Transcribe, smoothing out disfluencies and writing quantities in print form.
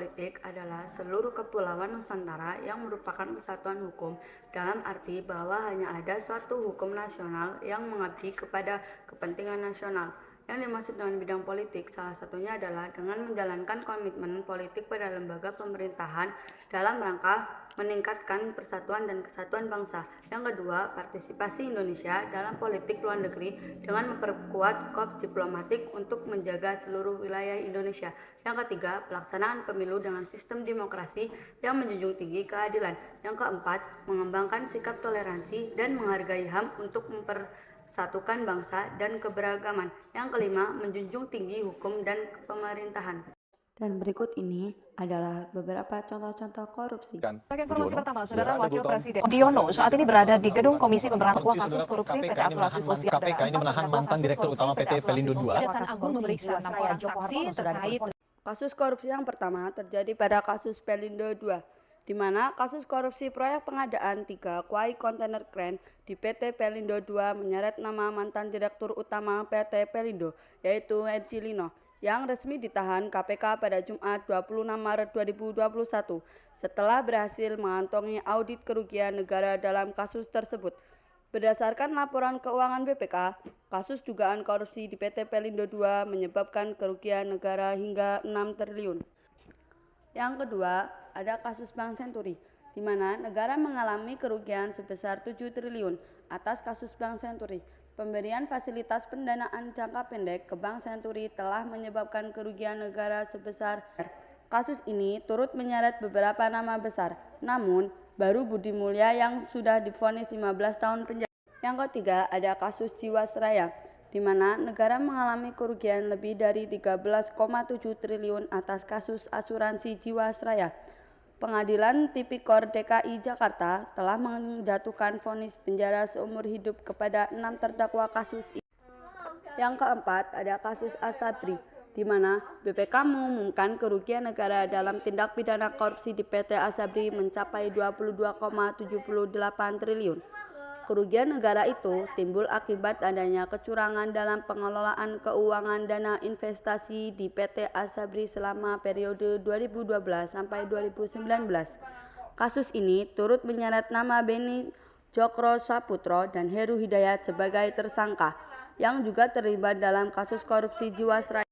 politik adalah seluruh kepulauan Nusantara yang merupakan kesatuan hukum, dalam arti bahwa hanya ada suatu hukum nasional yang mengabdi kepada kepentingan nasional. Yang dimaksud dengan bidang politik salah satunya adalah dengan menjalankan komitmen politik pada lembaga pemerintahan dalam rangka meningkatkan persatuan dan kesatuan bangsa. Yang kedua, partisipasi Indonesia dalam politik luar negeri dengan memperkuat korps diplomatik untuk menjaga seluruh wilayah Indonesia. Yang ketiga, pelaksanaan pemilu dengan sistem demokrasi yang menjunjung tinggi keadilan. Yang keempat, mengembangkan sikap toleransi dan menghargai HAM untuk mempersatukan bangsa dan keberagaman. Yang kelima, menjunjung tinggi hukum dan pemerintahan. Dan berikut ini adalah beberapa contoh-contoh korupsi. Informasi pertama, Saudara Wakil Presiden Udiono saat ini berada di gedung Komisi Pemberantasan Kasus Korupsi PT Asuransi Sosial. KPK ini menahan mantan Direktur Utama PT Pelindo II. Kejaksaan Agung memeriksa 6 orang saksi terkait Kasus korupsi yang pertama terjadi pada kasus Pelindo II, di mana kasus korupsi proyek pengadaan 3 kuai kontainer kren di PT Pelindo II menyeret nama mantan Direktur Utama PT Pelindo, yaitu Edi Lino, yang resmi ditahan KPK pada Jumat 26 Maret 2021 setelah berhasil mengantongi audit kerugian negara dalam kasus tersebut. Berdasarkan laporan keuangan BPK, kasus dugaan korupsi di PT Pelindo II menyebabkan kerugian negara hingga 6 triliun. Yang kedua, ada kasus Bank Senturi, di mana negara mengalami kerugian sebesar 7 triliun atas kasus Bank Senturi. Pemberian fasilitas pendanaan jangka pendek ke Bank Senturi telah menyebabkan kerugian negara sebesar. Kasus ini turut menyeret beberapa nama besar, namun baru Budi Mulya yang sudah divonis 15 tahun penjara. Yang ketiga, ada kasus Jiwasraya, di mana negara mengalami kerugian lebih dari 13,7 triliun atas kasus asuransi Jiwasraya. Pengadilan Tipikor DKI Jakarta telah menjatuhkan vonis penjara seumur hidup kepada 6 terdakwa kasus ini. Yang keempat, ada kasus Asabri, di mana BPK mengumumkan kerugian negara dalam tindak pidana korupsi di PT Asabri mencapai 22,78 triliun. Kerugian negara itu timbul akibat adanya kecurangan dalam pengelolaan keuangan dana investasi di PT Asabri selama periode 2012 sampai 2019. Kasus ini turut menyeret nama Beni Jokro Saputro dan Heru Hidayat sebagai tersangka, yang juga terlibat dalam kasus korupsi Jiwasraya.